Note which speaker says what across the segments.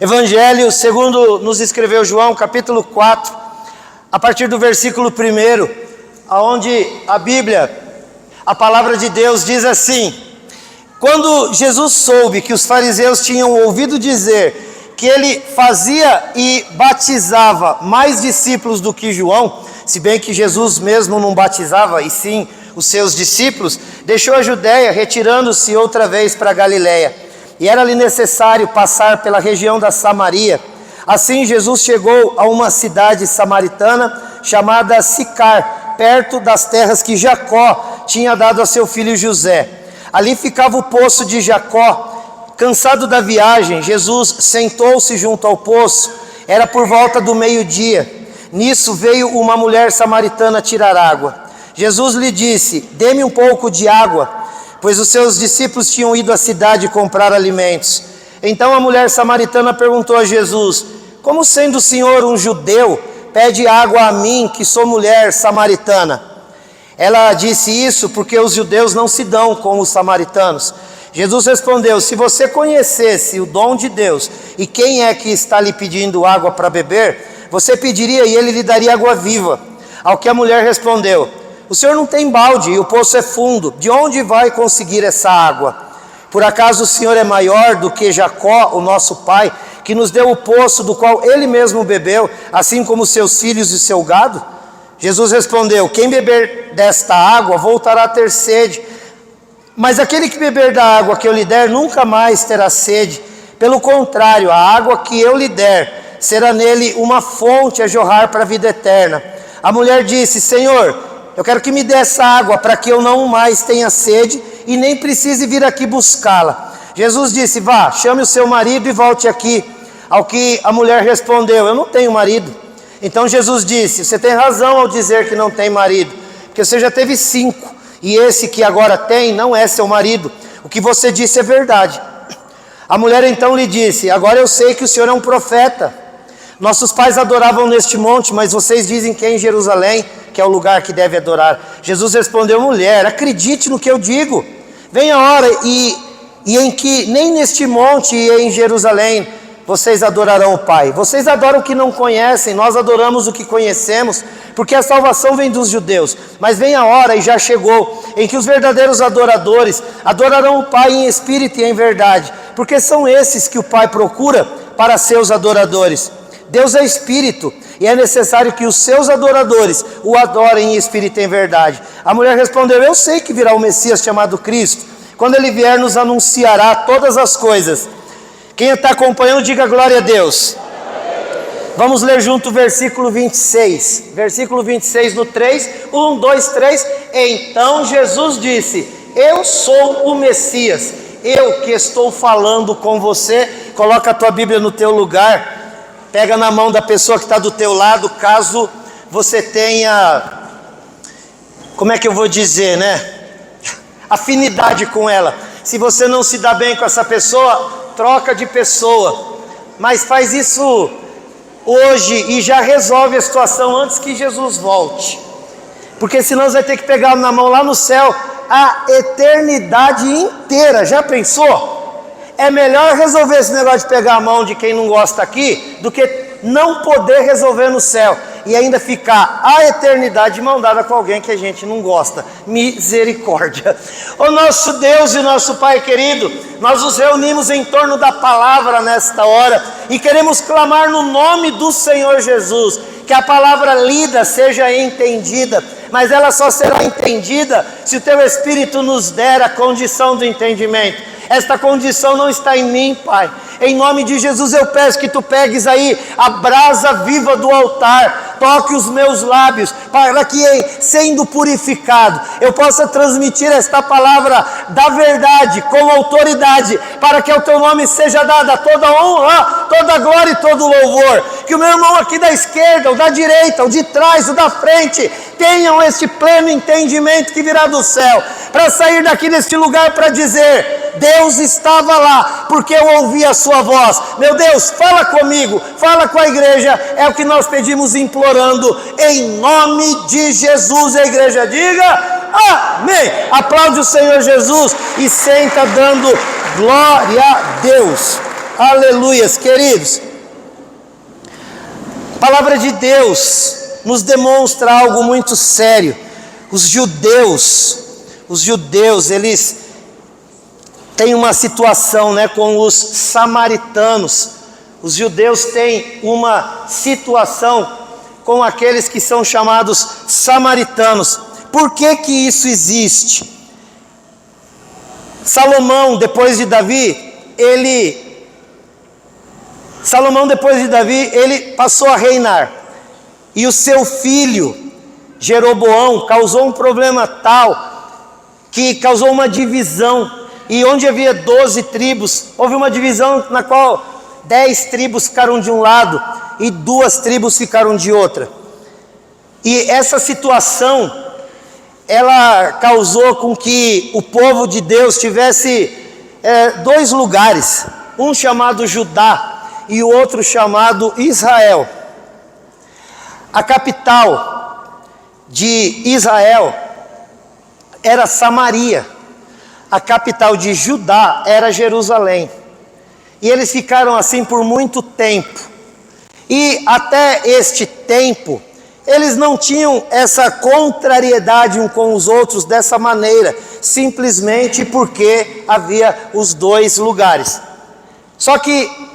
Speaker 1: Evangelho segundo nos escreveu João, capítulo 4, a partir do versículo 1, onde a Bíblia, a palavra de Deus diz assim: quando Jesus soube que os fariseus tinham ouvido dizer que ele fazia e batizava mais discípulos do que João, se bem que Jesus mesmo não batizava, e sim os seus discípulos, deixou a Judéia, retirando-se outra vez para a Galiléia. E era-lhe necessário passar pela região da Samaria. Assim Jesus chegou a uma cidade samaritana chamada Sicar, perto das terras que Jacó tinha dado a seu filho José. Ali ficava o poço de Jacó. Cansado da viagem, Jesus sentou-se junto ao poço. Era por volta do meio-dia. Nisso veio uma mulher samaritana tirar água. Jesus lhe disse: dê-me um pouco de água, pois os seus discípulos tinham ido à cidade comprar alimentos. Então a mulher samaritana perguntou a Jesus: como sendo o Senhor um judeu, pede água a mim, que sou mulher samaritana? Ela disse isso porque os judeus não se dão com os samaritanos. Jesus respondeu: se você conhecesse o dom de Deus e quem é que está lhe pedindo água para beber, você pediria e ele lhe daria água viva. Ao que a mulher respondeu: o senhor não tem balde e o poço é fundo, de onde vai conseguir essa água? Por acaso o senhor é maior do que Jacó, o nosso pai, que nos deu o poço do qual ele mesmo bebeu, assim como seus filhos e seu gado? Jesus respondeu: quem beber desta água voltará a ter sede, mas aquele que beber da água que eu lhe der nunca mais terá sede. Pelo contrário, a água que eu lhe der será nele uma fonte a jorrar para a vida eterna. A mulher disse: Senhor, eu quero que me dê essa água para que eu não mais tenha sede e nem precise vir aqui buscá-la. Jesus disse: vá, chame o seu marido e volte aqui. Ao que a mulher respondeu: eu não tenho marido. Então Jesus disse: você tem razão ao dizer que não tem marido, porque você já teve 5, e esse que agora tem não é seu marido. O que você disse é verdade. A mulher então lhe disse: agora eu sei que o senhor é um profeta. Nossos pais adoravam neste monte, mas vocês dizem que é em Jerusalém, que é o lugar que deve adorar. Jesus respondeu: mulher, acredite no que eu digo. Vem a hora e em que nem neste monte e em Jerusalém vocês adorarão o Pai. Vocês adoram o que não conhecem, nós adoramos o que conhecemos, porque a salvação vem dos judeus. Mas vem a hora, e já chegou, em que os verdadeiros adoradores adorarão o Pai em espírito e em verdade, porque são esses que o Pai procura para seus adoradores. Deus é espírito, e é necessário que os seus adoradores o adorem em espírito e em verdade. A mulher respondeu: eu sei que virá o Messias chamado Cristo. Quando ele vier, nos anunciará todas as coisas. Quem está acompanhando, diga glória a Deus. Vamos ler junto o versículo 26. Versículo 26 no 3. 1, 2, 3. Então Jesus disse: eu sou o Messias, eu que estou falando com você. Coloca a tua Bíblia no teu lugar. Pega na mão da pessoa que está do teu lado, caso você tenha, como é que eu vou dizer, né? Afinidade com ela. Se você não se dá bem com essa pessoa, troca de pessoa. Mas faz isso hoje e já resolve a situação antes que Jesus volte. Porque senão você vai ter que pegar na mão lá no céu a eternidade inteira. Já pensou? É melhor resolver esse negócio de pegar a mão de quem não gosta aqui, do que não poder resolver no céu e ainda ficar a eternidade de mão dada com alguém que a gente não gosta. Misericórdia. O nosso Deus e nosso Pai querido, nós nos reunimos em torno da palavra nesta hora e queremos clamar no nome do Senhor Jesus, que a palavra lida seja entendida, mas ela só será entendida se o teu Espírito nos der a condição do entendimento. Esta condição não está em mim, Pai. Em nome de Jesus eu peço que tu pegues aí a brasa viva do altar, toque os meus lábios, para que, sendo purificado, eu possa transmitir esta palavra da verdade, com autoridade, para que ao teu nome seja dada toda honra, toda glória e todo louvor. Que o meu irmão aqui da esquerda, o da direita, o de trás, o da frente, tenham este pleno entendimento que virá do céu, para sair daqui deste lugar para dizer: Deus estava lá, porque eu ouvi a sua voz. Meu Deus, fala comigo, fala com a igreja, é o que nós pedimos implorando, em nome de Jesus. A igreja diga amém. Aplaude o Senhor Jesus e senta dando glória a Deus. Aleluias, queridos. A palavra de Deus nos demonstra algo muito sério. Os judeus, eles têm uma situação, com os samaritanos. Os judeus têm uma situação com aqueles que são chamados samaritanos. Por que que isso existe? Salomão, depois de Davi, ele passou a reinar. E o seu filho, Jeroboão, causou um problema tal que causou uma divisão. E onde havia 12 tribos, houve uma divisão na qual 10 tribos ficaram de um lado e 2 tribos ficaram de outra. E essa situação, ela causou com que o povo de Deus tivesse 2 lugares, um chamado Judá e o outro chamado Israel. A capital de Israel era Samaria, a capital de Judá era Jerusalém. E eles ficaram assim por muito tempo. E até este tempo, eles não tinham essa contrariedade um com os outros dessa maneira, simplesmente porque havia os 2 lugares. Só que,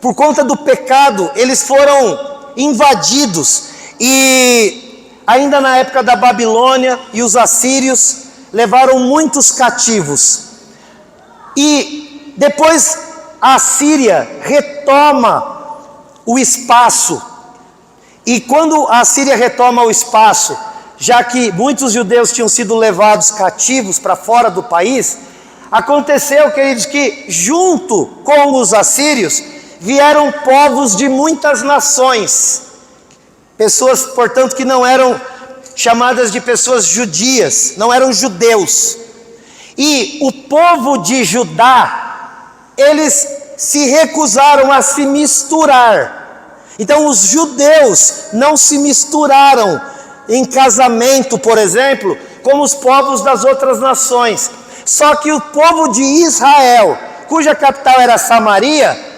Speaker 1: por conta do pecado, eles foram invadidos, e ainda na época da Babilônia, e os assírios levaram muitos cativos. E depois a Síria retoma o espaço. E quando a Síria retoma o espaço, já que muitos judeus tinham sido levados cativos para fora do país, aconteceu, queridos, que junto com os assírios vieram povos de muitas nações, pessoas, portanto, que não eram chamadas de pessoas judias, não eram judeus. E o povo de Judá, eles se recusaram a se misturar. Então os judeus não se misturaram em casamento, por exemplo, como os povos das outras nações. Só que o povo de Israel, cuja capital era Samaria,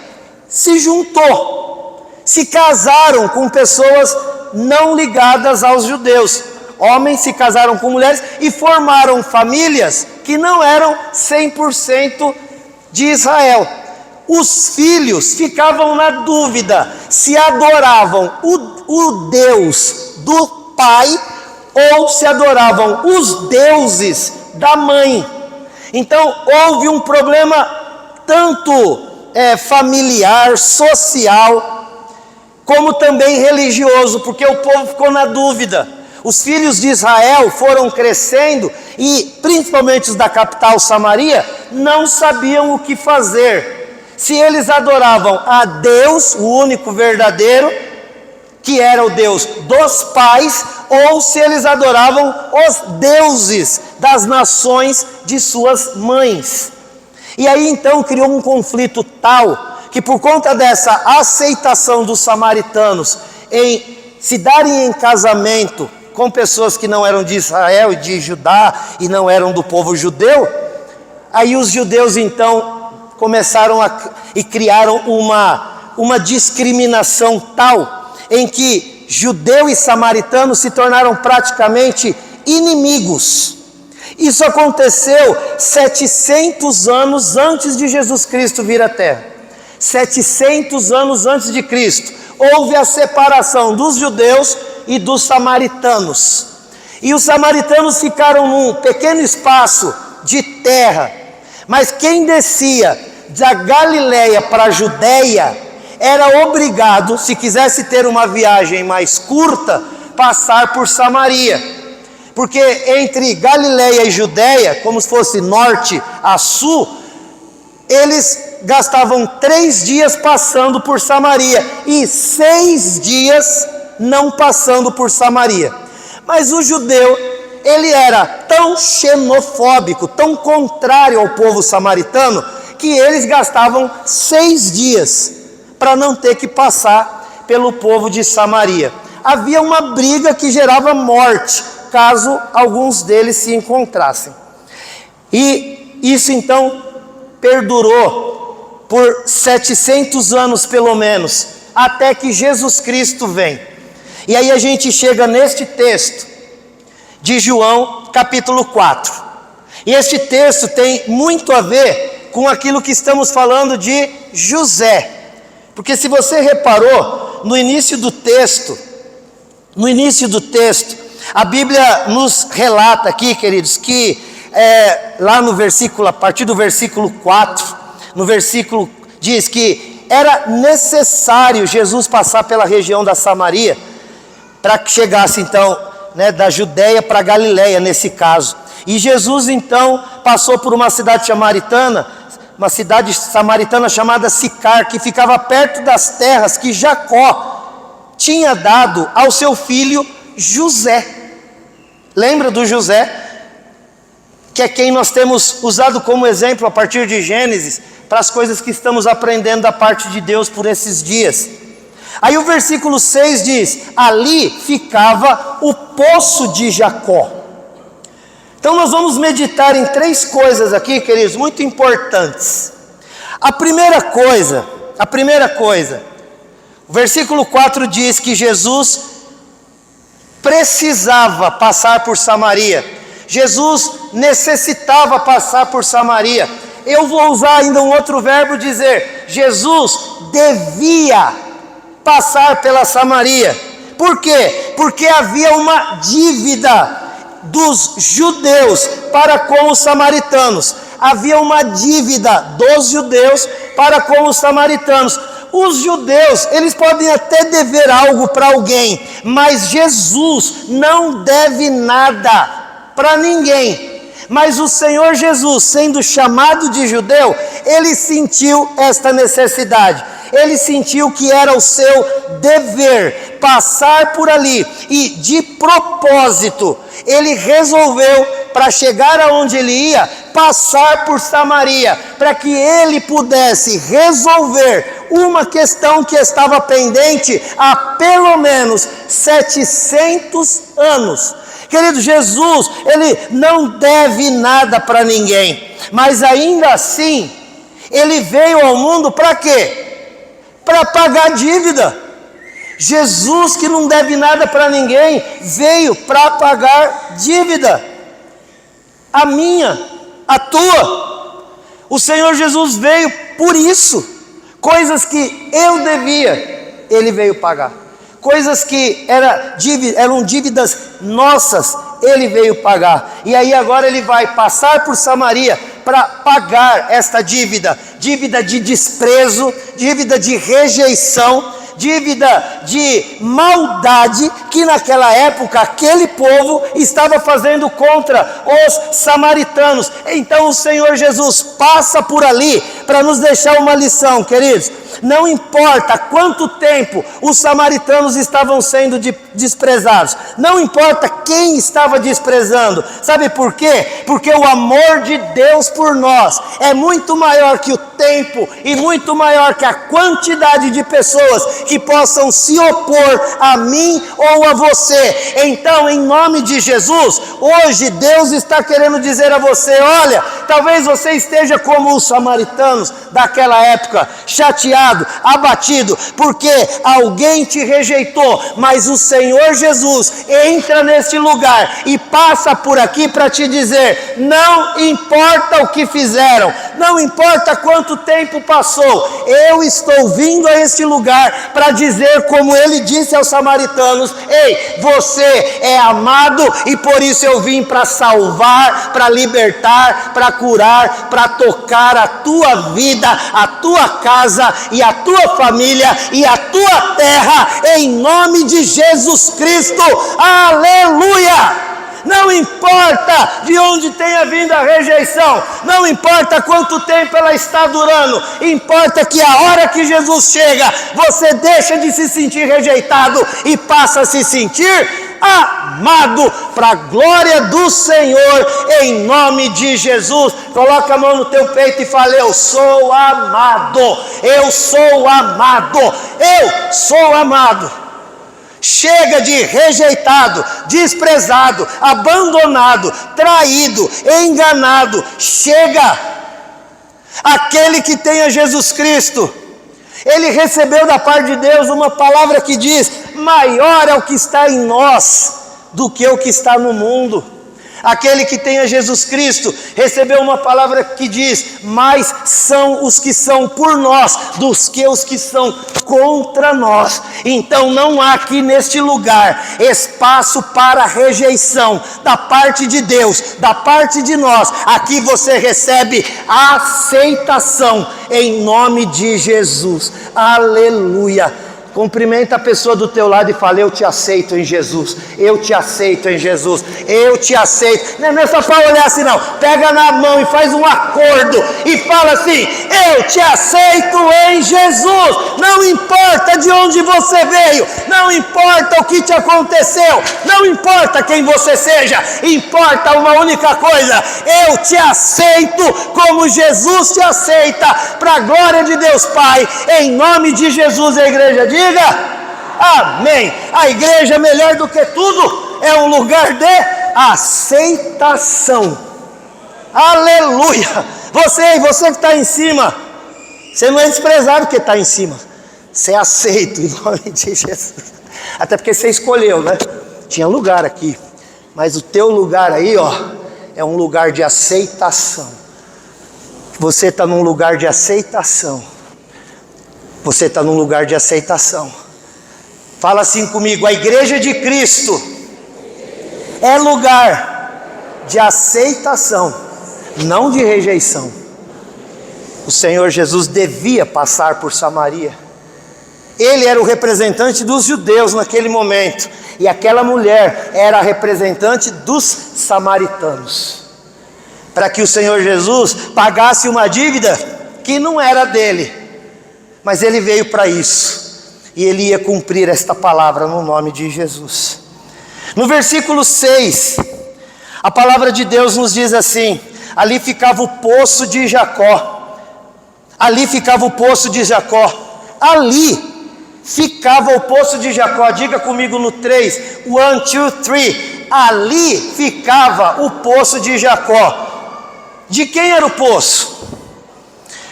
Speaker 1: se juntou, se casaram com pessoas não ligadas aos judeus. Homens se casaram com mulheres e formaram famílias que não eram 100% de Israel. Os filhos ficavam na dúvida se adoravam o Deus do pai ou se adoravam os deuses da mãe. Então houve um problema tanto familiar, social, como também religioso, porque o povo ficou na dúvida. Os filhos de Israel foram crescendo e, principalmente os da capital Samaria, não sabiam o que fazer. Se eles adoravam a Deus, o único verdadeiro, que era o Deus dos pais, ou se eles adoravam os deuses das nações de suas mães. E aí então criou um conflito tal, que por conta dessa aceitação dos samaritanos em se darem em casamento com pessoas que não eram de Israel e de Judá e não eram do povo judeu, aí os judeus então começaram e criaram uma discriminação tal, em que judeu e samaritano se tornaram praticamente inimigos. Isso aconteceu 700 anos antes de Jesus Cristo vir à Terra. 700 anos antes de Cristo, houve a separação dos judeus e dos samaritanos. E os samaritanos ficaram num pequeno espaço de terra, mas quem descia da Galileia para a Judéia era obrigado, se quisesse ter uma viagem mais curta, passar por Samaria. Porque entre Galileia e Judéia, como se fosse norte a sul, eles gastavam 3 dias passando por Samaria e 6 dias não passando por Samaria. Mas o judeu, ele era tão xenofóbico, tão contrário ao povo samaritano, que eles gastavam 6 dias para não ter que passar pelo povo de Samaria. Havia uma briga que gerava morte, caso alguns deles se encontrassem. E isso então perdurou por 700 anos pelo menos, até que Jesus Cristo vem. E aí a gente chega neste texto de João capítulo 4. E este texto tem muito a ver com aquilo que estamos falando de José. Porque se você reparou, no início do texto, a Bíblia nos relata aqui, queridos, que lá no versículo, a partir do versículo 4, no versículo diz que era necessário Jesus passar pela região da Samaria, para que chegasse então, da Judéia para Galiléia nesse caso. E Jesus então passou por uma cidade samaritana chamada Sicar, que ficava perto das terras que Jacó tinha dado ao seu filho José. Lembra do José? Que é quem nós temos usado como exemplo a partir de Gênesis, para as coisas que estamos aprendendo da parte de Deus por esses dias. Aí o versículo 6 diz: ali ficava o poço de Jacó. Então nós vamos meditar em 3 coisas aqui, queridos, muito importantes. A primeira coisa, o versículo 4 diz que Jesus precisava passar por Samaria. Jesus necessitava passar por Samaria. Eu vou usar ainda um outro verbo, dizer, Jesus devia passar pela Samaria. Por quê? Porque havia uma dívida dos judeus para com os samaritanos. Havia uma dívida dos judeus para com os samaritanos. Os judeus, eles podem até dever algo para alguém, mas Jesus não deve nada para ninguém. Mas o Senhor Jesus, sendo chamado de judeu, ele sentiu esta necessidade. Ele sentiu que era o seu dever passar por ali. E de propósito, ele resolveu, para chegar aonde ele ia, passar por Samaria, para que ele pudesse resolver uma questão que estava pendente há pelo menos 700 anos. Querido, Jesus, ele não deve nada para ninguém, mas ainda assim, ele veio ao mundo para quê? Para pagar dívida. Jesus, que não deve nada para ninguém, veio para pagar dívida. A minha, a tua. O Senhor Jesus veio por isso. Coisas que eu devia, ele veio pagar. Coisas que eram dívidas nossas, ele veio pagar. E aí agora ele vai passar por Samaria para pagar esta dívida. Dívida de desprezo, dívida de rejeição, dívida de maldade que naquela época aquele povo estava fazendo contra os samaritanos. Então o Senhor Jesus passa por ali para nos deixar uma lição, queridos. Não importa quanto tempo os samaritanos estavam sendo desprezados, não importa quem estava desprezando, sabe por quê? Porque o amor de Deus por nós é muito maior que o tempo e muito maior que a quantidade de pessoas que possam se opor a mim ou a você. Então, em nome de Jesus, hoje Deus está querendo dizer a você: olha, talvez você esteja como os samaritanos daquela época, chateado, abatido, porque alguém te rejeitou, mas o Senhor Jesus entra neste lugar e passa por aqui para te dizer: não importa o que fizeram, não importa quanto tempo passou, eu estou vindo a este lugar para dizer, como ele disse aos samaritanos: ei, você é amado e por isso eu vim para salvar, para libertar, para curar, para tocar a tua vida, a tua casa e a tua família e a tua terra, em nome de Jesus Cristo. Aleluia! Não importa de onde tenha vindo a rejeição, não importa quanto tempo ela está durando, importa que a hora que Jesus chega, você deixa de se sentir rejeitado e passa a se sentir amado, para a glória do Senhor, em nome de Jesus. Coloca a mão no teu peito e fala: eu sou amado, eu sou amado, eu sou amado. Chega de rejeitado, desprezado, abandonado, traído, enganado. Chega. Aquele que tem a Jesus Cristo, ele recebeu da parte de Deus uma palavra que diz: maior é o que está em nós do que o que está no mundo. Aquele que tem a Jesus Cristo recebeu uma palavra que diz: mais são os que são por nós do que os que são contra nós. Então não há aqui neste lugar espaço para rejeição da parte de Deus, da parte de nós. Aqui você recebe aceitação em nome de Jesus. Aleluia. Cumprimenta a pessoa do teu lado e fala: eu te aceito em Jesus, eu te aceito em Jesus, eu te aceito. Não é só para olhar assim não, pega na mão e faz um acordo e fala assim: eu te aceito em Jesus. Não importa de onde você veio, não importa o que te aconteceu, não importa quem você seja, importa uma única coisa: eu te aceito como Jesus te aceita, para a glória de Deus Pai, em nome de Jesus. A igreja diga amém. A igreja, melhor do que tudo, é um lugar de aceitação. Aleluia. Você que está em cima, você não é desprezado porque está em cima, você é aceito em nome de Jesus. Até porque você escolheu, né? Tinha lugar aqui, mas o teu lugar aí, ó, é um lugar de aceitação. Você está num lugar de aceitação. Você está num lugar de aceitação. Fala assim comigo: a igreja de Cristo é lugar de aceitação, não de rejeição. O Senhor Jesus devia passar por Samaria. Ele era o representante dos judeus naquele momento, e aquela mulher era a representante dos samaritanos, para que o Senhor Jesus pagasse uma dívida que não era dele. Mas ele veio para isso, e ele ia cumprir esta palavra no nome de Jesus. No versículo 6, a palavra de Deus nos diz assim: ali ficava o poço de Jacó. Ali ficava o poço de Jacó. Ali ficava o poço de Jacó. Diga comigo no 3, 1, 2, 3. Ali ficava o poço de Jacó. De quem era o poço?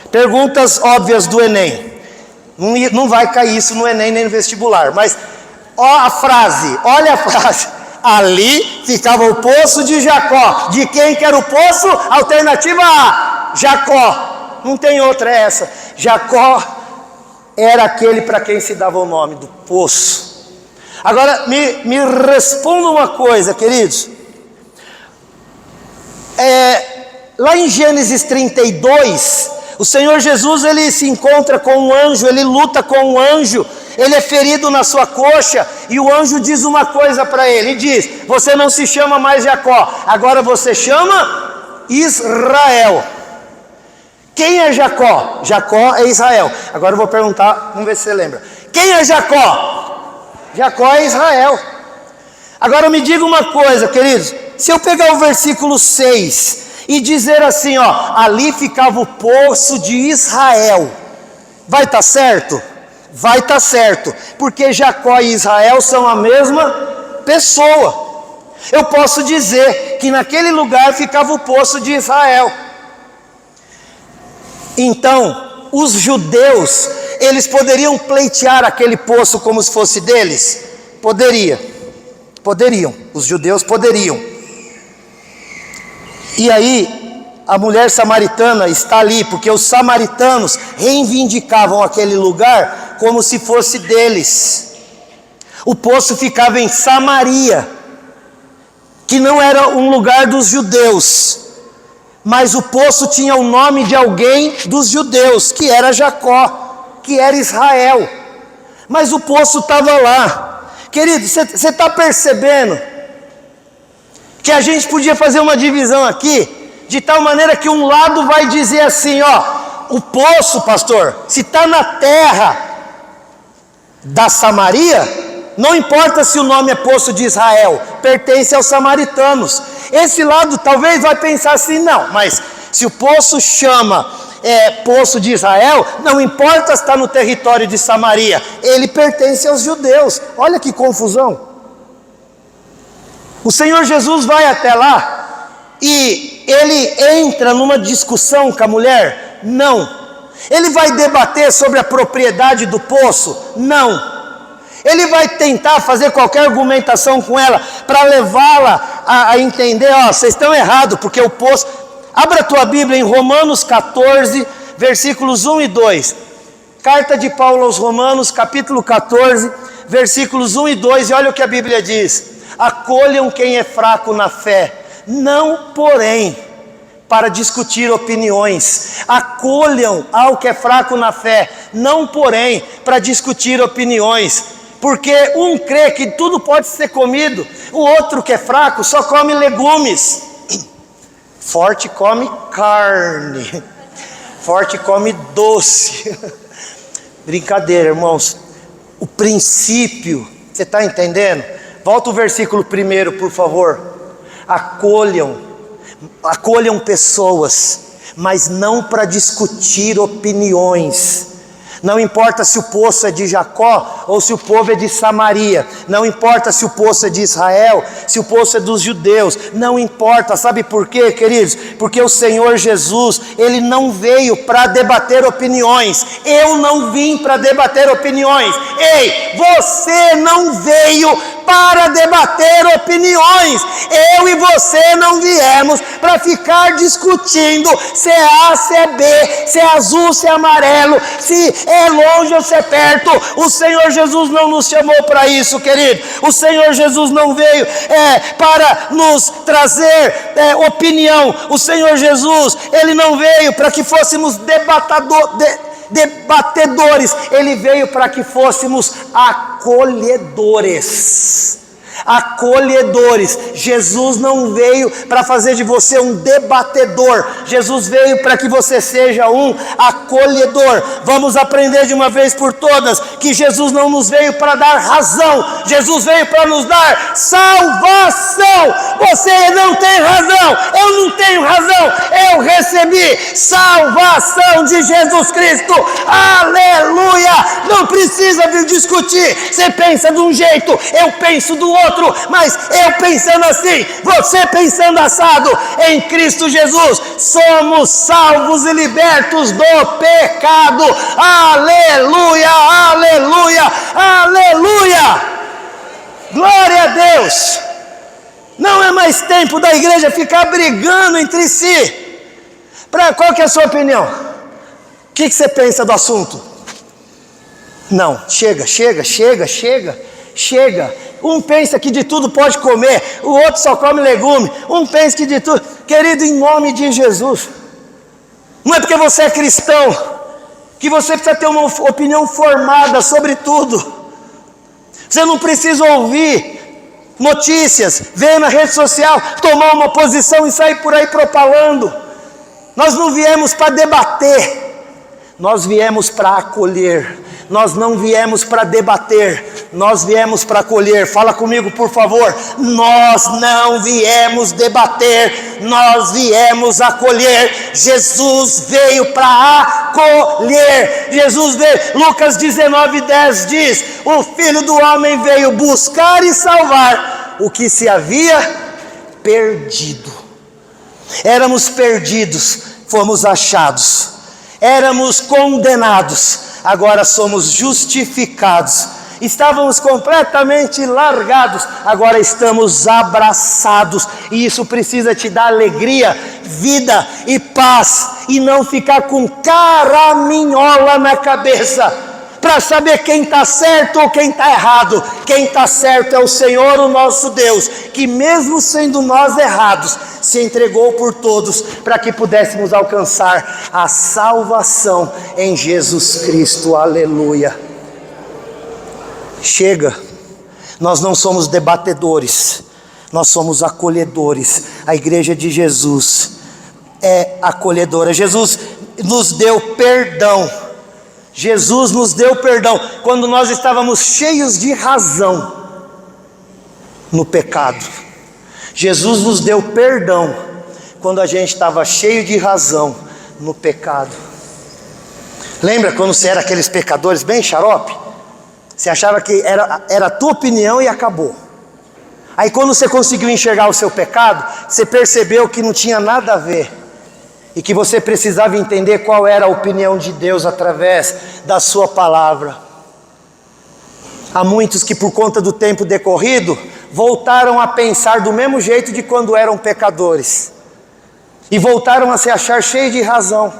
Speaker 1: Perguntas óbvias do Enem. Não vai cair isso no Enem nem no vestibular, mas olha a frase: ali ficava o poço de Jacó. De quem que era o poço? Alternativa A, Jacó. Não tem outra, é essa. Jacó era aquele para quem se dava o nome do poço. Agora me responda uma coisa, queridos. Lá em Gênesis 32, o Senhor Jesus, ele se encontra com um anjo, ele luta com um anjo, ele é ferido na sua coxa, e o anjo diz uma coisa para ele, diz: você não se chama mais Jacó, agora você chama Israel. Quem é Jacó? Jacó é Israel. Agora eu vou perguntar, vamos ver se você lembra. Quem é Jacó? Jacó é Israel. Agora me diga uma coisa, queridos, se eu pegar o versículo 6 e dizer assim, ó, ali ficava o poço de Israel, vai estar certo? Vai estar certo, porque Jacó e Israel são a mesma pessoa. Eu posso dizer que naquele lugar ficava o poço de Israel. Então, os judeus, eles poderiam pleitear aquele poço como se fosse deles? Poderiam, os judeus poderiam. E aí, a mulher samaritana está ali, porque os samaritanos reivindicavam aquele lugar como se fosse deles. O poço ficava em Samaria, que não era um lugar dos judeus, mas o poço tinha o nome de alguém dos judeus, que era Jacó, que era Israel, mas o poço estava lá. Querido, você está percebendo que a gente podia fazer uma divisão aqui, de tal maneira que um lado vai dizer assim, ó, o poço, pastor, se está na terra da Samaria, não importa se o nome é poço de Israel, pertence aos samaritanos. Esse lado talvez vai pensar assim, não, mas se o poço chama poço de Israel, não importa se está no território de Samaria, ele pertence aos judeus. Olha que confusão. O Senhor Jesus vai até lá e ele entra numa discussão com a mulher Não. Ele vai debater sobre a propriedade do poço? Não. Ele vai tentar fazer qualquer argumentação com ela para levá-la a entender, vocês estão errados, porque o poço... Abra a tua Bíblia em Romanos 14, versículos 1 e 2. Carta de Paulo aos Romanos, capítulo 14, versículos 1 e 2, e olha o que a Bíblia diz: acolham quem é fraco na fé, não porém para discutir opiniões. Acolham ao que é fraco na fé, não porém para discutir opiniões, porque um crê que tudo pode ser comido, o outro que é fraco só come legumes. Forte come carne, forte come doce. Brincadeira, irmãos. O princípio, você está entendendo? Volta o versículo 1, por favor. Acolham pessoas, mas não para discutir opiniões. Não importa se o poço é de Jacó ou se o povo é de Samaria. Não importa se o poço é de Israel, se o poço é dos judeus. Não importa, sabe por quê, queridos? Porque o Senhor Jesus, Ele não veio para debater opiniões. Eu não vim para debater opiniões. Ei, você não veio para debater opiniões. Eu e você não viemos para ficar discutindo se é A, se é B, se é azul, se é amarelo, se é longe ou se é perto. O Senhor Jesus não nos chamou para isso, querido. O Senhor Jesus não veio para nos trazer opinião. O Senhor Jesus, Ele não veio para que fôssemos debatedores. Ele veio para que fôssemos acolhedores. Acolhedores. Jesus não veio para fazer de você um debatedor. Jesus veio para que você seja um acolhedor. Vamos aprender de uma vez por todas que Jesus não nos veio para dar razão. Jesus veio para nos dar salvação. Você não tem razão, eu não tenho razão. Eu recebi salvação de Jesus Cristo. Aleluia. Não precisa vir discutir. Você pensa de um jeito, eu penso do outro, mas eu pensando assim, você pensando assado. Em Cristo Jesus somos salvos e libertos do pecado. Aleluia, aleluia, aleluia. Glória a Deus. Não é mais tempo da igreja ficar brigando entre si. Qual que é a sua opinião? O que você pensa do assunto? Não, chega. Um pensa que de tudo pode comer, o outro só come legume. Um pensa que de tudo. Querido, em nome de Jesus, não é porque você é cristão que você precisa ter uma opinião formada sobre tudo. Você não precisa ouvir notícias, ver na rede social, tomar uma posição e sair por aí propalando. Nós não viemos para debater, nós viemos para acolher. Nós não viemos para debater, nós viemos para acolher. Fala comigo, por favor. Nós não viemos debater, nós viemos acolher. Jesus veio para acolher. Jesus veio. Lucas 19:10 diz: o Filho do Homem veio buscar e salvar o que se havia perdido. Éramos perdidos, fomos achados. Éramos condenados, agora somos justificados. Estávamos completamente largados, agora estamos abraçados. E isso precisa te dar alegria, vida e paz, e não ficar com caraminhola na cabeça para saber quem está certo ou quem está errado. Quem está certo é o Senhor, o nosso Deus, que mesmo sendo nós errados, se entregou por todos para que pudéssemos alcançar a salvação em Jesus Cristo. Aleluia. Chega. Nós não somos debatedores, nós somos acolhedores. A igreja de Jesus é acolhedora. Jesus nos deu perdão. Jesus nos deu perdão quando nós estávamos cheios de razão no pecado. Jesus nos deu perdão quando a gente estava cheio de razão no pecado. Lembra quando você era aqueles pecadores bem xarope? Você achava que era a tua opinião e acabou. Aí quando você conseguiu enxergar o seu pecado, você percebeu que não tinha nada a ver. e que você precisava entender qual era a opinião de Deus através da sua palavra. Há muitos que, por conta do tempo decorrido, voltaram a pensar do mesmo jeito de quando eram pecadores, e voltaram a se achar cheios de razão,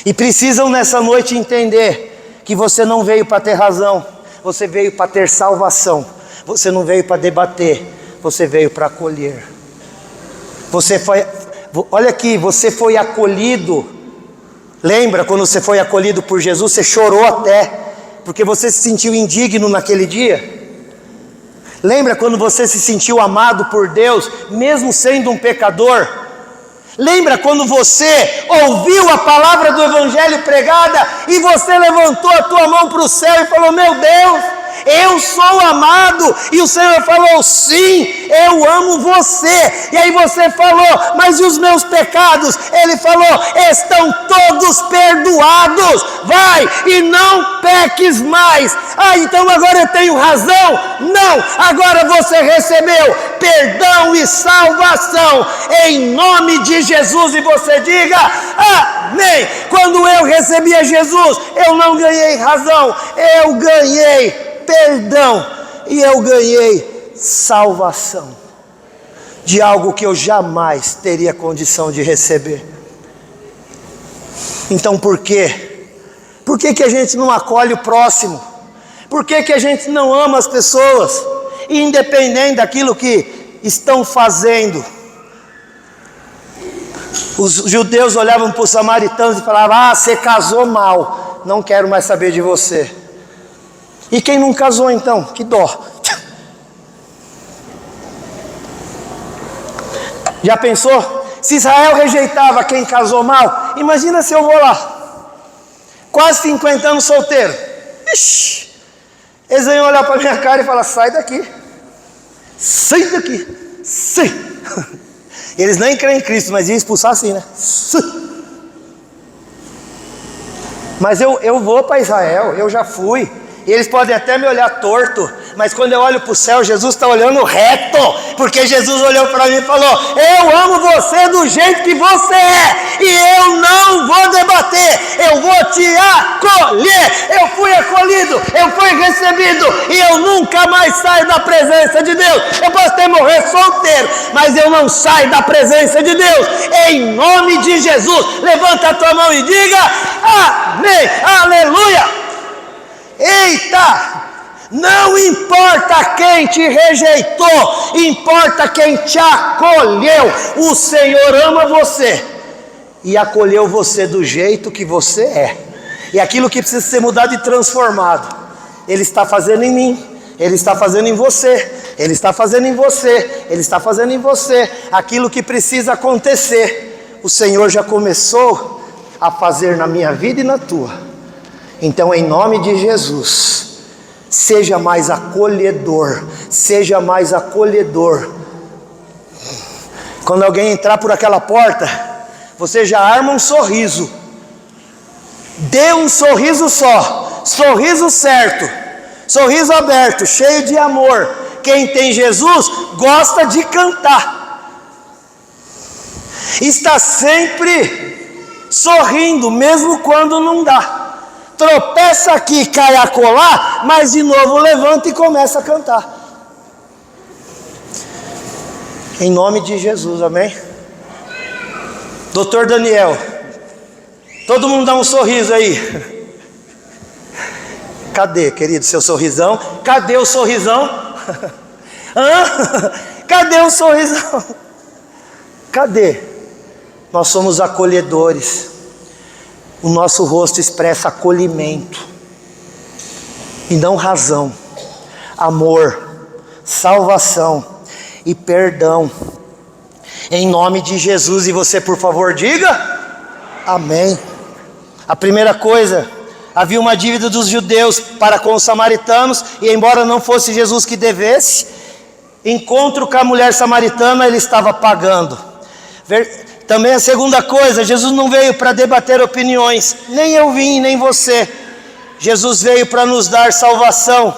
Speaker 1: e precisam nessa noite entender que você não veio para ter razão, você veio para ter salvação. Você não veio para debater, você veio para acolher. Olha aqui, você foi acolhido. Lembra quando você foi acolhido por Jesus? Você chorou até, porque você se sentiu indigno naquele dia. Lembra quando você se sentiu amado por Deus, mesmo sendo um pecador? Lembra quando você ouviu a palavra do Evangelho pregada e você levantou a tua mão para o céu e falou: meu Deus, eu sou amado? E o Senhor falou: sim, eu amo você. E aí você falou: mas e os meus pecados? Ele falou: estão todos perdoados, vai e não peques mais. Ah, então agora eu tenho razão? Não, agora você recebeu perdão e salvação em nome de Jesus. E você diga amém. Quando eu recebi a Jesus, eu não ganhei razão, eu ganhei perdão e eu ganhei salvação de algo que eu jamais teria condição de receber. Então por quê? Por que a gente não acolhe o próximo? Por que a gente não ama as pessoas, independente daquilo que estão fazendo? Os judeus olhavam para os samaritanos e falavam: você casou mal, não quero mais saber de você. E quem não casou então? Que dó. Já pensou? Se Israel rejeitava quem casou mal, imagina se eu vou lá, quase 50 anos solteiro. Ixi, eles iam olhar para minha cara e falar: sai daqui, sai daqui, sai. Eles nem creem em Cristo, mas iam expulsar assim, né? Mas eu vou para Israel, eu já fui. E eles podem até me olhar torto, mas quando eu olho para o céu, Jesus está olhando reto, porque Jesus olhou para mim e falou: eu amo você do jeito que você é, e eu não vou debater, eu vou te acolher. Eu fui acolhido, eu fui recebido, e eu nunca mais saio da presença de Deus. Eu posso até morrer solteiro, mas eu não saio da presença de Deus, em nome de Jesus. Levanta a tua mão e diga amém, aleluia. Eita! Não importa quem te rejeitou, importa quem te acolheu. O Senhor ama você e acolheu você do jeito que você é. E aquilo que precisa ser mudado e transformado, Ele está fazendo em mim, Ele está fazendo em você, Ele está fazendo em você, Ele está fazendo em você. Aquilo que precisa acontecer, o Senhor já começou a fazer na minha vida e na tua. Então, em nome de Jesus, seja mais acolhedor, seja mais acolhedor. Quando alguém entrar por aquela porta, você já arma um sorriso. Dê um sorriso só, sorriso certo, sorriso aberto, cheio de amor. Quem tem Jesus gosta de cantar, está sempre sorrindo, mesmo quando não dá. Tropeça aqui, cai acolá, mas de novo levanta e começa a cantar. Em nome de Jesus, amém? Doutor Daniel, todo mundo dá um sorriso aí. Cadê, querido, seu sorrisão? Cadê o sorrisão? Cadê o sorrisão? Cadê? Nós somos acolhedores. O nosso rosto expressa acolhimento e não razão, amor, salvação e perdão. Em nome de Jesus. E você, por favor, diga amém. A primeira coisa, havia uma dívida dos judeus para com os samaritanos, e embora não fosse Jesus que devesse, encontro com a mulher samaritana, ele estava pagando. Também a segunda coisa, Jesus não veio para debater opiniões, nem eu vim, nem você. Jesus veio para nos dar salvação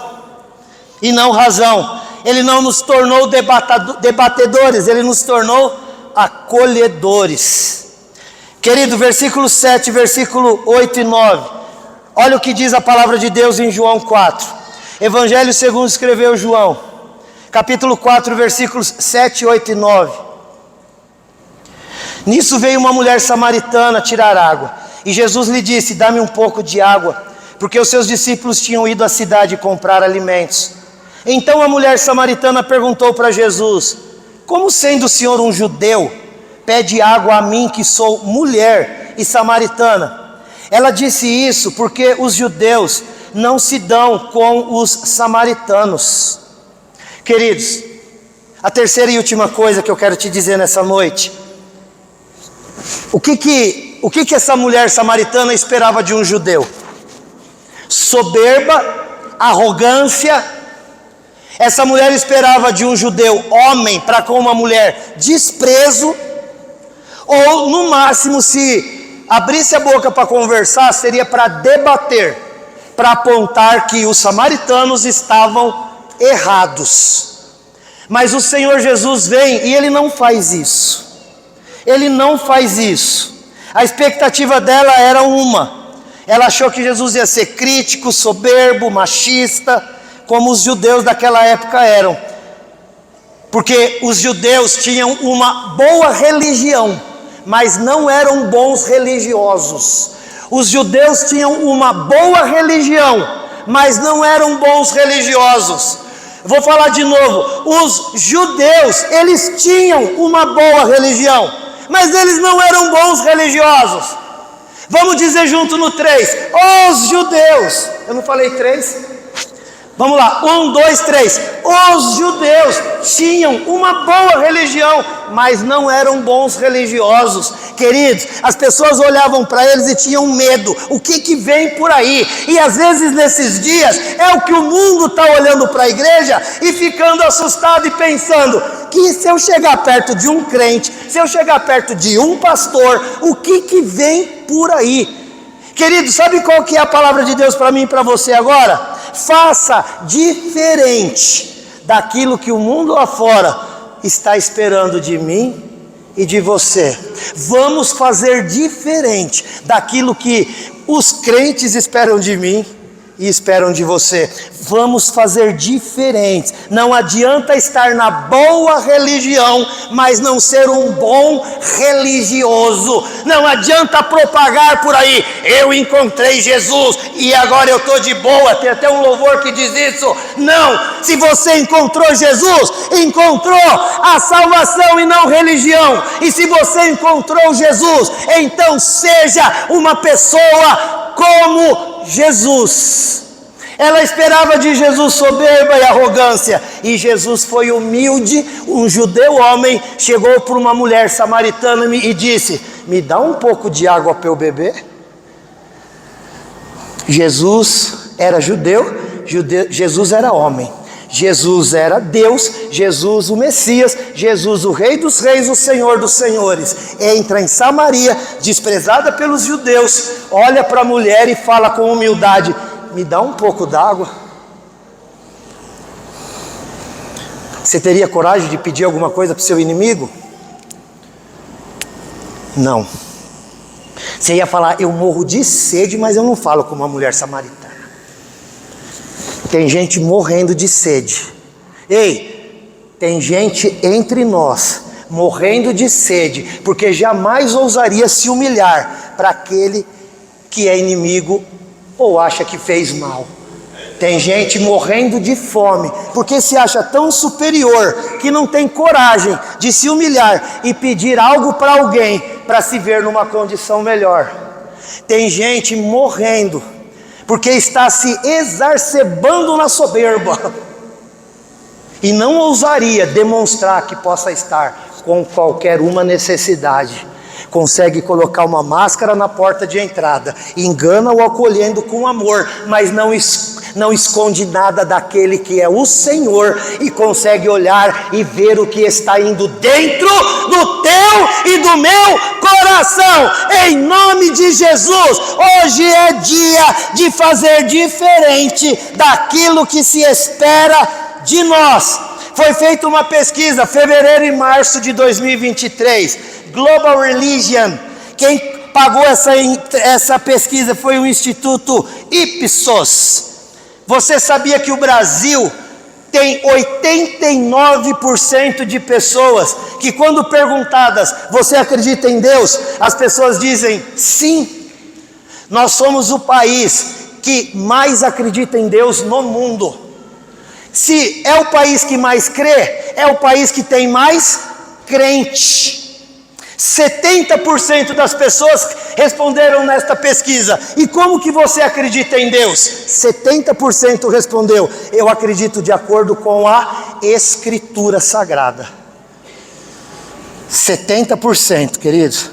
Speaker 1: e não razão. Ele não nos tornou debatedores, Ele nos tornou acolhedores. Querido, versículo 7, versículo 8 e 9. Olha o que diz a palavra de Deus em João 4. Evangelho segundo escreveu João, capítulo 4, versículos 7, 8 e 9. Nisso veio uma mulher samaritana tirar água, e Jesus lhe disse: dá-me um pouco de água, porque os seus discípulos tinham ido à cidade comprar alimentos. Então a mulher samaritana perguntou para Jesus: como sendo o Senhor um judeu, pede água a mim que sou mulher e samaritana? Ela disse isso porque os judeus não se dão com os samaritanos. Queridos, a terceira e última coisa que eu quero te dizer nessa noite: o que essa mulher samaritana esperava de um judeu? Soberba, arrogância. Essa mulher esperava de um judeu homem para com uma mulher desprezo, ou no máximo, se abrisse a boca para conversar, seria para debater, para apontar que os samaritanos estavam errados. Mas o Senhor Jesus vem e Ele não faz isso. Ele não faz isso. A expectativa dela era uma. Ela achou que Jesus ia ser crítico, soberbo, machista, como os judeus daquela época eram. Porque os judeus tinham uma boa religião, mas não eram bons religiosos. Os judeus tinham uma boa religião, mas não eram bons religiosos. Vou falar de novo: os judeus, eles tinham uma boa religião, mas eles não eram bons religiosos. Vamos dizer junto no 3, os judeus. Eu não falei 3? Vamos lá, 1, 2, 3. Os judeus tinham uma boa religião, mas não eram bons religiosos. Queridos, as pessoas olhavam para eles e tinham medo. O que vem por aí? E às vezes nesses dias é o que o mundo está olhando para a igreja e ficando assustado e pensando: que se eu chegar perto de um crente, se eu chegar perto de um pastor, o que vem por aí? Querido, sabe qual que é a palavra de Deus para mim e para você agora? Faça diferente daquilo que o mundo lá fora está esperando de mim e de você. Vamos fazer diferente daquilo que os crentes esperam de mim e esperam de você. Vamos fazer diferente. Não adianta estar na boa religião, mas não ser um bom religioso. Não adianta propagar por aí: eu encontrei Jesus e agora eu estou de boa. Tem até um louvor que diz isso. Não, se você encontrou Jesus, encontrou a salvação e não religião. E se você encontrou Jesus, então seja uma pessoa como Jesus. Ela esperava de Jesus soberba e arrogância, e Jesus foi humilde. Um judeu homem chegou para uma mulher samaritana e disse: me dá um pouco de água para eu beber. Jesus era judeu, Jesus era homem, Jesus era Deus, Jesus o Messias, Jesus o Rei dos Reis, o Senhor dos Senhores. Entra em Samaria, desprezada pelos judeus, olha para a mulher e fala com humildade: me dá um pouco d'água. Você teria coragem de pedir alguma coisa para o seu inimigo? Não. Você ia falar: eu morro de sede, mas eu não falo com uma mulher samaritana. Tem gente morrendo de sede. Ei, tem gente entre nós morrendo de sede, porque jamais ousaria se humilhar para aquele que é inimigo ou acha que fez mal. Tem gente morrendo de fome, porque se acha tão superior que não tem coragem de se humilhar e pedir algo para alguém para se ver numa condição melhor. Tem gente morrendo porque está se exacerbando na soberba e não ousaria demonstrar que possa estar com qualquer uma necessidade. Consegue colocar uma máscara na porta de entrada, engana o acolhendo com amor, mas não esconde nada daquele que é o Senhor, e consegue olhar e ver o que está indo dentro do teu e do meu coração. Em nome de Jesus, hoje é dia de fazer diferente daquilo que se espera de nós. Foi feita uma pesquisa, fevereiro e março de 2023, Global Religion. Quem pagou essa pesquisa foi o Instituto Ipsos. Você sabia que o Brasil tem 89% de pessoas que, quando perguntadas, você acredita em Deus? As pessoas dizem sim. Nós somos o país que mais acredita em Deus no mundo. Se é o país que mais crê, é o país que tem mais crente. 70% das pessoas responderam nesta pesquisa. E como que você acredita em Deus? 70% respondeu: eu acredito de acordo com a Escritura Sagrada. 70%, queridos.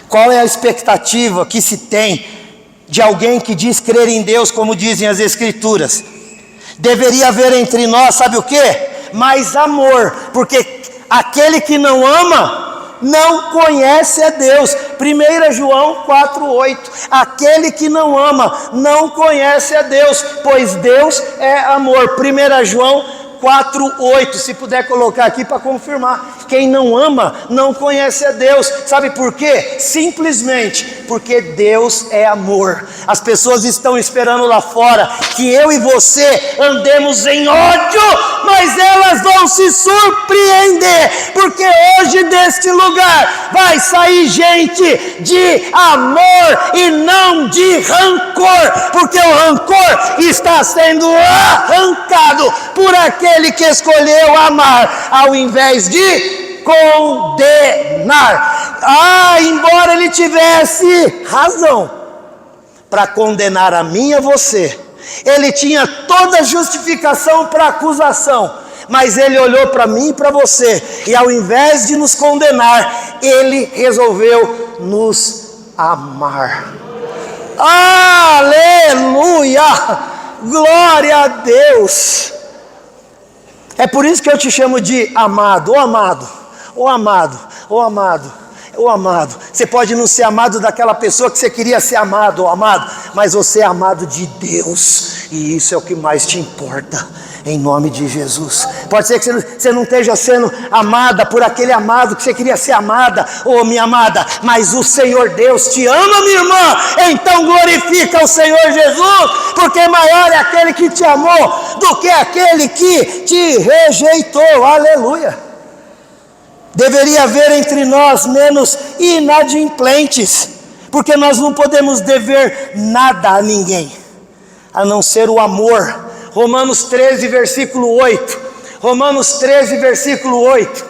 Speaker 1: Qual é a expectativa que se tem de alguém que diz crer em Deus, como dizem as Escrituras? Deveria haver entre nós, sabe o quê? Mais amor, porque aquele que não ama não conhece a Deus. 1 João 4,8. Aquele que não ama não conhece a Deus, pois Deus é amor. 1 João 4,8. Se puder colocar aqui para confirmar. Quem não ama não conhece a Deus. Sabe por quê? Simplesmente porque Deus é amor. As pessoas estão esperando lá fora que eu e você andemos em ódio, mas elas vão se surpreender, porque hoje deste lugar vai sair gente de amor e não de rancor, porque o rancor está sendo arrancado por aquele que escolheu amar ao invés de condenar. Embora ele tivesse razão para condenar a mim e a você, ele tinha toda a justificação para acusação, mas ele olhou para mim e para você, e ao invés de nos condenar, ele resolveu nos amar. Aleluia! Glória a Deus! É por isso que eu te chamo de amado, ô amado, ô amado, ô amado, ô amado. Você pode não ser amado daquela pessoa que você queria ser amado, ô amado, mas você é amado de Deus, e isso é o que mais te importa, em nome de Jesus. Pode ser que você não esteja sendo amada por aquele amado que você queria ser amada, ou minha amada, mas o Senhor Deus te ama, minha irmã. Então glorifica o Senhor Jesus, porque maior é aquele que te amou do que aquele que te rejeitou. Aleluia. Deveria haver entre nós menos inadimplentes, porque nós não podemos dever nada a ninguém, a não ser o amor. Romanos 13, versículo 8. Romanos 13, versículo 8.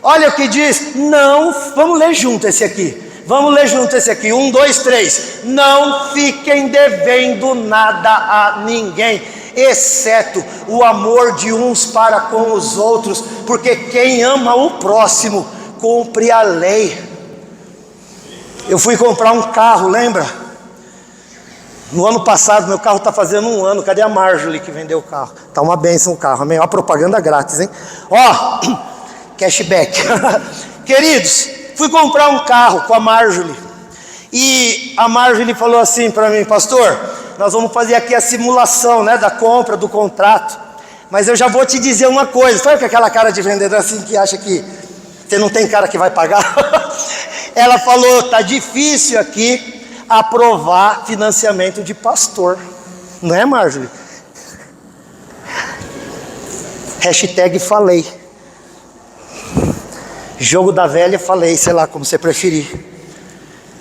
Speaker 1: Olha o que diz. Não, vamos ler junto esse aqui. Vamos ler junto esse aqui. 1, 2, 3. Não fiquem devendo nada a ninguém, exceto o amor de uns para com os outros, porque quem ama o próximo cumpre a lei. Eu fui comprar um carro, lembra? No ano passado, meu carro está fazendo 1 ano. Cadê a Marjorie que vendeu o carro? Está uma bênção o carro, amém? Ó, propaganda grátis, hein? Ó, cashback. Queridos, fui comprar um carro com a Marjorie, e a Marjorie falou assim para mim: pastor, nós vamos fazer aqui a simulação, né, da compra, do contrato, mas eu já vou te dizer uma coisa. Sabe que aquela cara de vendedor assim que acha que você não tem cara que vai pagar? Ela falou: tá difícil aqui aprovar financiamento de pastor, não é, Marjorie? Hashtag falei. Jogo da velha falei, sei lá como você preferir.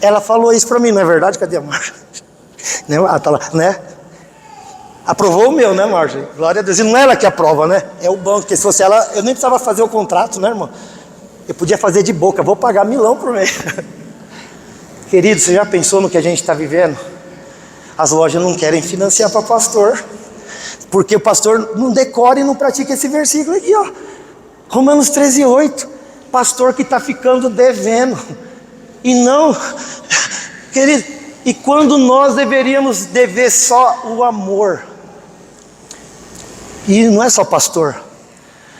Speaker 1: Ela falou isso para mim, não é verdade? Cadê a Marjorie? Ah, tá lá, né? Aprovou o meu, né, Marjorie? Glória a Deus. E não é ela que aprova, né? É o banco, porque se fosse ela, eu nem precisava fazer o contrato, né, irmão? Eu podia fazer de boca, vou pagar milão por mês. Querido, você já pensou no que a gente está vivendo? As lojas não querem financiar para pastor, porque o pastor não decora e não pratica esse versículo aqui, ó. Romanos 13, 8. Pastor que está ficando devendo. E não, querido, e quando nós deveríamos dever só o amor? E não é só pastor.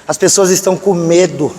Speaker 1: As pessoas estão com medo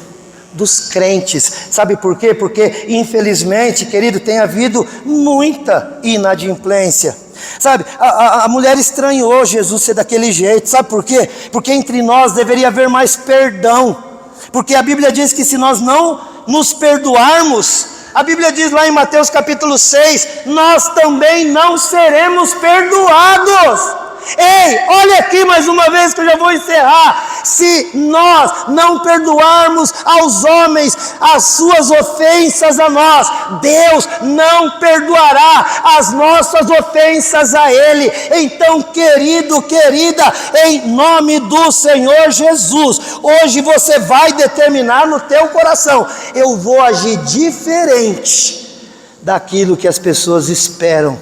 Speaker 1: dos crentes. Sabe por quê? Porque infelizmente, querido, tem havido muita inadimplência. Sabe, a mulher estranhou Jesus ser daquele jeito. Sabe por quê? Porque entre nós deveria haver mais perdão. Porque a Bíblia diz que se nós não nos perdoarmos, a Bíblia diz lá em Mateus capítulo 6, nós também não seremos perdoados. Ei, olha aqui mais uma vez que eu já vou encerrar. Se nós não perdoarmos aos homens as suas ofensas a nós, Deus não perdoará as nossas ofensas a Ele. Então, querido, querida, em nome do Senhor Jesus, hoje você vai determinar no teu coração: eu vou agir diferente daquilo que as pessoas esperam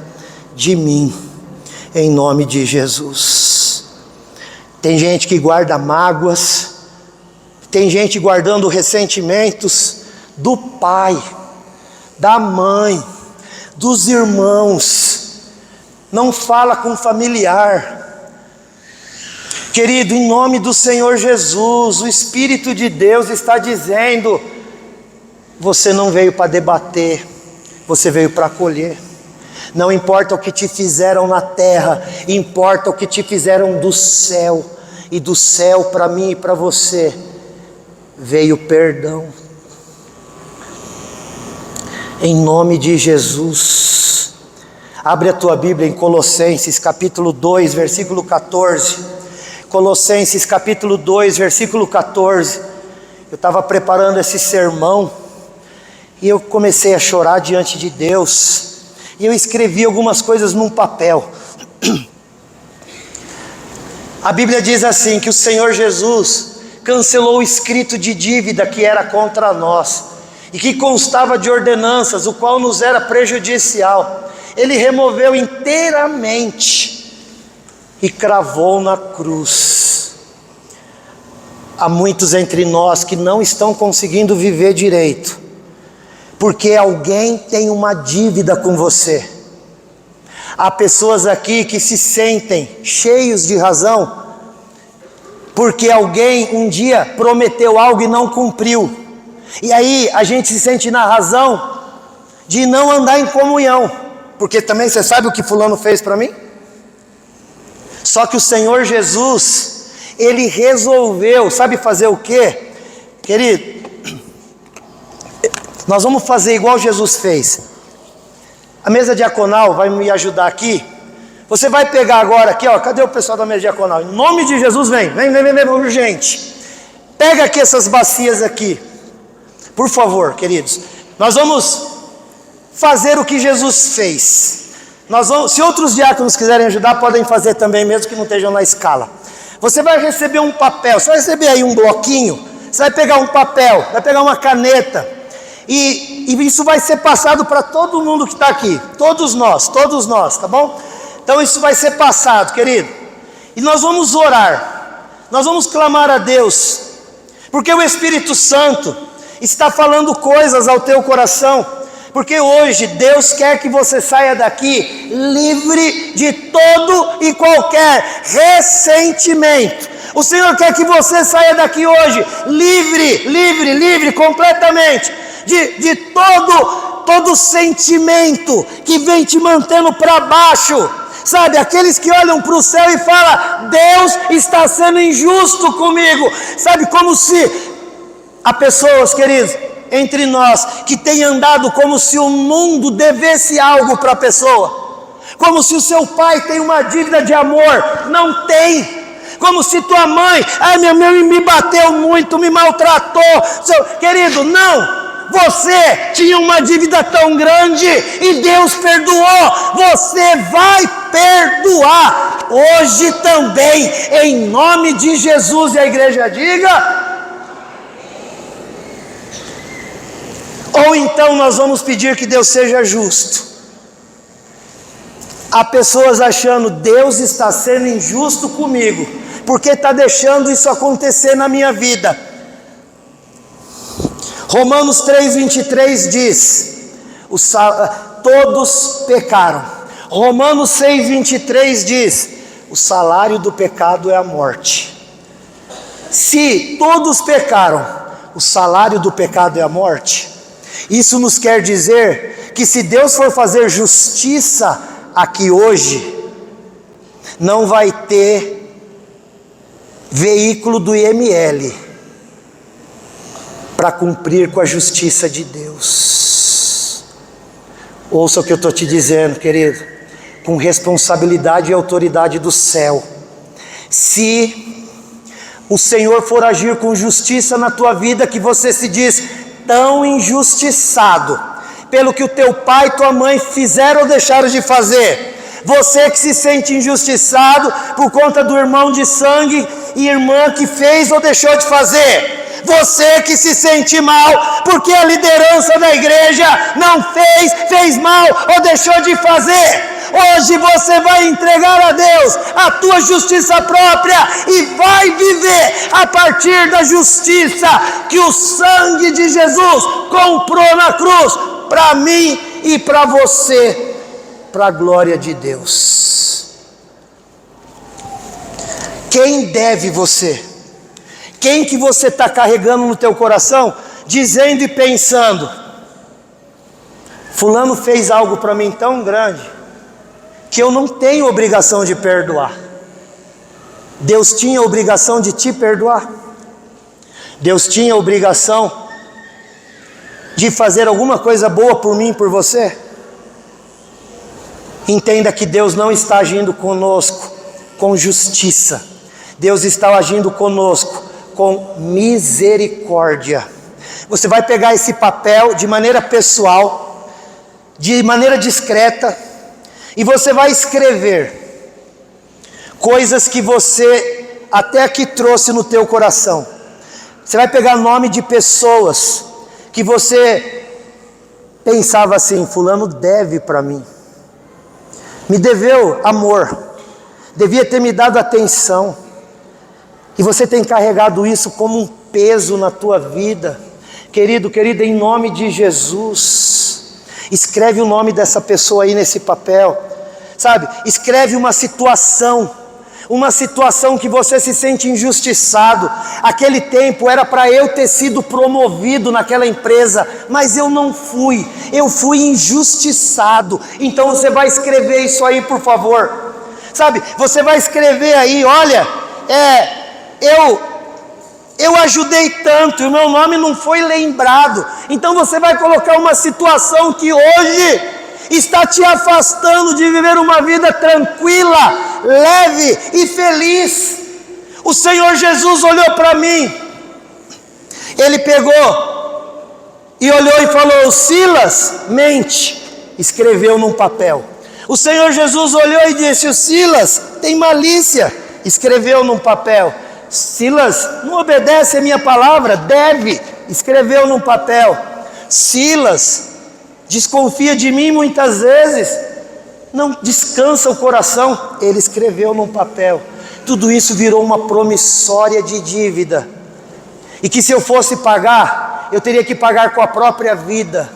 Speaker 1: de mim. Em nome de Jesus. Tem gente que guarda mágoas, tem gente guardando ressentimentos do pai, da mãe, dos irmãos, não fala com familiar. Querido, em nome do Senhor Jesus, o Espírito de Deus está dizendo: você não veio para debater, você veio para acolher. Não importa o que te fizeram na terra, importa o que te fizeram do céu. E do céu para mim e para você veio perdão. Em nome de Jesus. Abre a tua Bíblia em Colossenses capítulo 2, versículo 14. Colossenses capítulo 2, versículo 14. Eu estava preparando esse sermão e eu comecei a chorar diante de Deus. E eu escrevi algumas coisas num papel. A Bíblia diz assim, que o Senhor Jesus cancelou o escrito de dívida que era contra nós, e que constava de ordenanças, o qual nos era prejudicial. Ele removeu inteiramente e cravou na cruz. Há muitos entre nós que não estão conseguindo viver direito, porque alguém tem uma dívida com você. Há pessoas aqui que se sentem cheios de razão, porque alguém um dia prometeu algo e não cumpriu. E aí a gente se sente na razão de não andar em comunhão, porque também você sabe o que fulano fez para mim? Só que o Senhor Jesus, Ele resolveu, sabe fazer o quê? Querido, nós vamos fazer igual Jesus fez. A mesa diaconal vai me ajudar aqui. Você vai pegar agora aqui, ó, cadê o pessoal da mesa diaconal? Em nome de Jesus, vem, urgente. Pega aqui essas bacias aqui. Por favor, queridos. Nós vamos fazer o que Jesus fez. Se outros diáconos quiserem ajudar, podem fazer também, mesmo que não estejam na escala. Você vai receber um papel, você vai receber aí um bloquinho. Você vai pegar um papel, vai pegar uma caneta. E isso vai ser passado para todo mundo que está aqui, todos nós, tá bom? Então isso vai ser passado, querido. E nós vamos orar, nós vamos clamar a Deus, porque o Espírito Santo está falando coisas ao teu coração, porque hoje Deus quer que você saia daqui livre de todo e qualquer ressentimento. O Senhor quer que você saia daqui hoje livre, completamente de todo sentimento que vem te mantendo para baixo. Sabe, aqueles que olham para o céu e falam: Deus está sendo injusto comigo. Sabe, como se há pessoas, queridos, entre nós, que têm andado como se o mundo devesse algo para a pessoa, como se o seu pai tem uma dívida de amor. Não tem. Como se tua mãe, minha mãe me bateu muito, me maltratou. Querido, não. Você tinha uma dívida tão grande e Deus perdoou. Você vai perdoar hoje também, em nome de Jesus. E a igreja diga. Ou então nós vamos pedir que Deus seja justo. Há pessoas achando: Deus está sendo injusto comigo, porque está deixando isso acontecer na minha vida. Romanos 3,23 diz: todos pecaram. Romanos 6,23 diz: o salário do pecado é a morte. Se todos pecaram, o salário do pecado é a morte. Isso nos quer dizer que se Deus for fazer justiça aqui hoje, não vai ter veículo do IML para cumprir com a justiça de Deus. Ouça o que eu estou te dizendo, querido, com responsabilidade e autoridade do céu. Se o Senhor for agir com justiça na tua vida, que você se diz tão injustiçado pelo que o teu pai e tua mãe fizeram ou deixaram de fazer, você que se sente injustiçado por conta do irmão de sangue e irmã que fez ou deixou de fazer, você que se sente mal porque a liderança da igreja não fez mal ou deixou de fazer, hoje você vai entregar a Deus a tua justiça própria e vai viver a partir da justiça que o sangue de Jesus comprou na cruz, para mim e para você, para a glória de Deus. Quem deve você? Quem que você está carregando no teu coração, dizendo e pensando: fulano fez algo para mim tão grande, que eu não tenho obrigação de perdoar. Deus tinha a obrigação de te perdoar? Deus tinha a obrigação de fazer alguma coisa boa por mim e por você? Entenda que Deus não está agindo conosco com justiça. Deus está agindo conosco com misericórdia. Você vai pegar esse papel de maneira pessoal, de maneira discreta, e você vai escrever coisas que você até aqui trouxe no teu coração. Você vai pegar nome de pessoas que você pensava assim: fulano deve para mim, me deveu amor, devia ter me dado atenção, e você tem carregado isso como um peso na tua vida. Querido, querida, em nome de Jesus, escreve o nome dessa pessoa aí nesse papel, sabe? Escreve uma situação que você se sente injustiçado. Aquele tempo era para eu ter sido promovido naquela empresa, mas eu não fui, eu fui injustiçado. Então você vai escrever isso aí, por favor, sabe? Você vai escrever aí: olha, eu ajudei tanto e o meu nome não foi lembrado. Então você vai colocar uma situação que hoje está te afastando de viver uma vida tranquila, leve e feliz. O Senhor Jesus olhou para mim, Ele pegou e olhou e falou: Silas, mente. Escreveu num papel. O Senhor Jesus olhou e disse: o Silas tem malícia. Escreveu num papel. Silas não obedece a minha palavra, deve. Escreveu num papel. Silas desconfia de mim muitas vezes, não descansa o coração. Ele escreveu num papel. Tudo isso virou uma promissória de dívida, e que se eu fosse pagar, eu teria que pagar com a própria vida.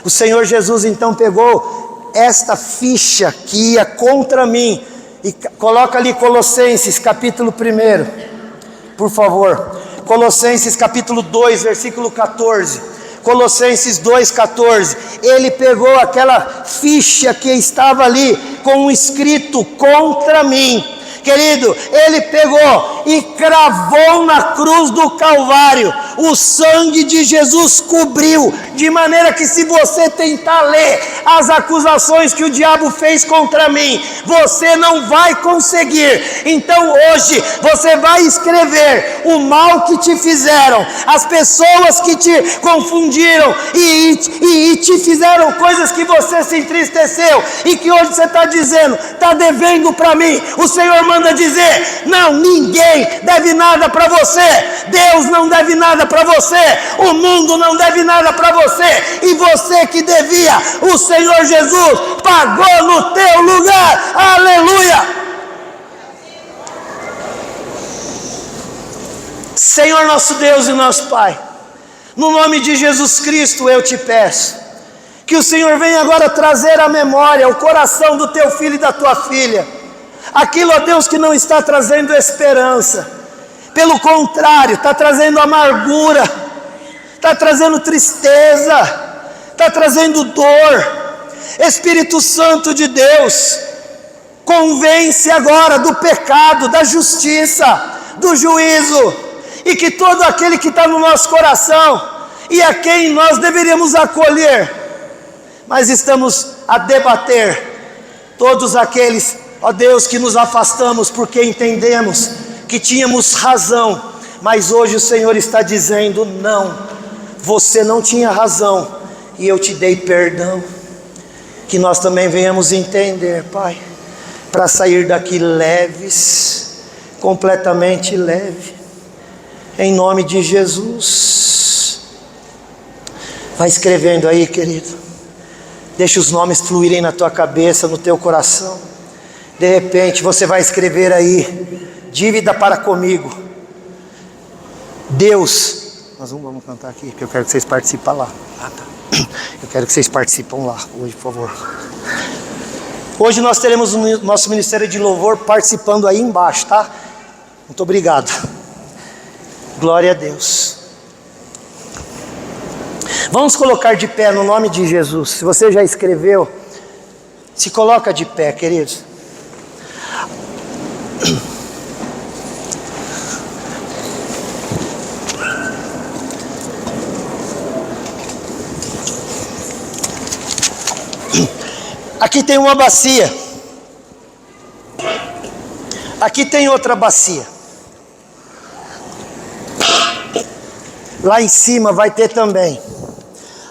Speaker 1: O Senhor Jesus então pegou esta ficha que ia contra mim e coloca ali Colossenses capítulo 1, por favor. Colossenses capítulo 2, versículo 14. Colossenses 2,14. Ele pegou aquela ficha que estava ali com um escrito contra mim. Querido, Ele pegou e cravou na cruz do Calvário. O sangue de Jesus cobriu, de maneira que se você tentar ler as acusações que o diabo fez contra mim, você não vai conseguir. Então hoje você vai escrever o mal que te fizeram, as pessoas que te confundiram e te fizeram coisas que você se entristeceu, e que hoje você está dizendo: está devendo para mim. O Senhor manda dizer: não, ninguém deve nada para você. Deus não deve nada para você, o mundo não deve nada para você, e você que devia, o Senhor Jesus pagou no teu lugar. Aleluia! Senhor nosso Deus e nosso Pai, no nome de Jesus Cristo eu te peço que o Senhor venha agora trazer à memória o coração do teu filho e da tua filha, aquilo, ó Deus, que não está trazendo esperança, pelo contrário, está trazendo amargura, está trazendo tristeza, está trazendo dor. Espírito Santo de Deus, convence agora do pecado, da justiça, do juízo, e que todo aquele que está no nosso coração e a quem nós deveríamos acolher, mas estamos a debater todos aqueles, ó Deus, que nos afastamos porque entendemos que tínhamos razão, mas hoje o Senhor está dizendo: não, você não tinha razão e eu te dei perdão. Que nós também venhamos entender, Pai, para sair daqui leves, completamente leve, em nome de Jesus. Vai escrevendo aí, querido, deixa os nomes fluírem na tua cabeça, no teu coração. De repente você vai escrever aí: dívida para comigo. Deus, nós vamos cantar aqui, que eu quero que vocês participem lá. Eu quero que vocês participem lá hoje, por favor. Hoje nós teremos o nosso Ministério de Louvor participando aí embaixo, tá? Muito obrigado. Glória a Deus. Vamos colocar de pé no nome de Jesus. Se você já escreveu, se coloca de pé, queridos. Aqui tem uma bacia. Aqui tem outra bacia. Lá em cima vai ter também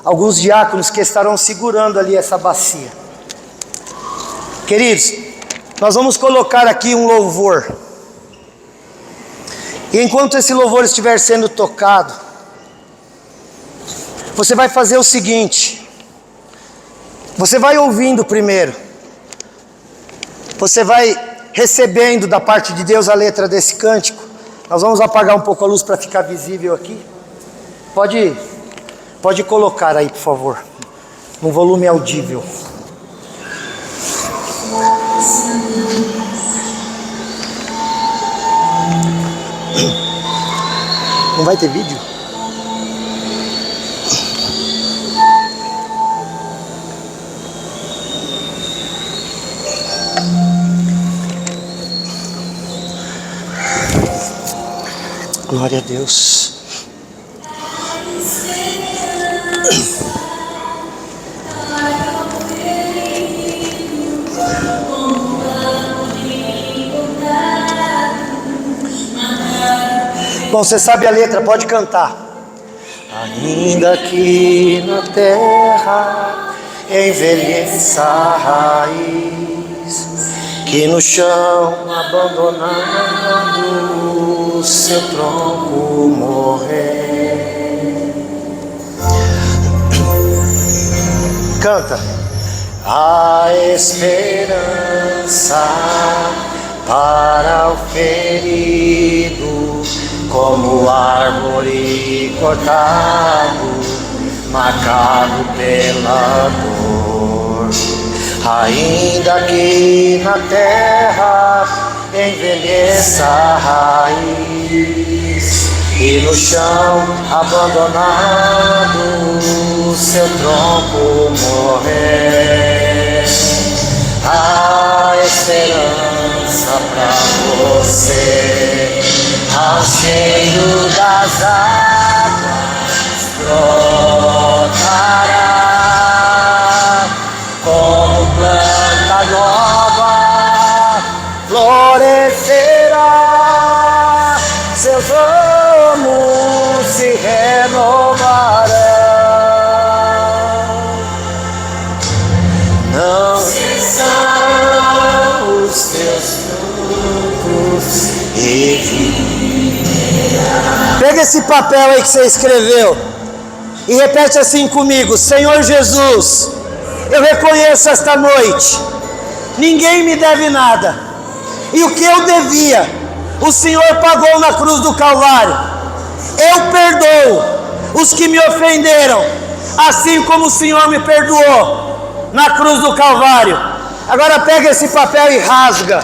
Speaker 1: alguns diáconos que estarão segurando ali essa bacia. Queridos, nós vamos colocar aqui um louvor. E enquanto esse louvor estiver sendo tocado, você vai fazer o seguinte: você vai ouvindo primeiro, você vai recebendo da parte de Deus a letra desse cântico. Nós vamos apagar um pouco a luz para ficar visível aqui. Pode colocar aí, por favor, no volume audível. Não vai ter vídeo? Glória a Deus. Bom, você sabe a letra, pode cantar. Ainda que na terra envelheça a raiz, que no chão abandonado seu tronco morrer. Canta. A esperança para o ferido, como árvore cortado, marcado pela dor. Ainda que na terra envelheça a raiz, e no chão abandonado seu tronco morrer, a esperança pra você, ao cheiro das águas brotará, como planta nova florescerá, seus ramos se renovarão. Não cessarão os teus frutos e viverão. Pega esse papel aí que você escreveu e repete assim comigo: Senhor Jesus, eu reconheço esta noite, ninguém me deve nada, e o que eu devia, o Senhor pagou na cruz do Calvário. Eu perdoo os que me ofenderam, assim como o Senhor me perdoou na cruz do Calvário. Agora pega esse papel e rasga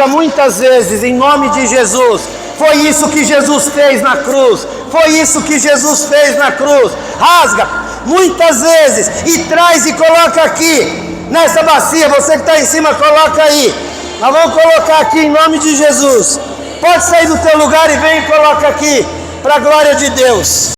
Speaker 1: muitas vezes, em nome de Jesus. Foi isso que Jesus fez na cruz, foi isso que Jesus fez na cruz. Rasga muitas vezes e traz e coloca aqui nessa bacia. Você que está em cima, coloca aí. Nós vamos colocar aqui em nome de Jesus. Pode sair do teu lugar e vem e coloca aqui, para a glória de Deus.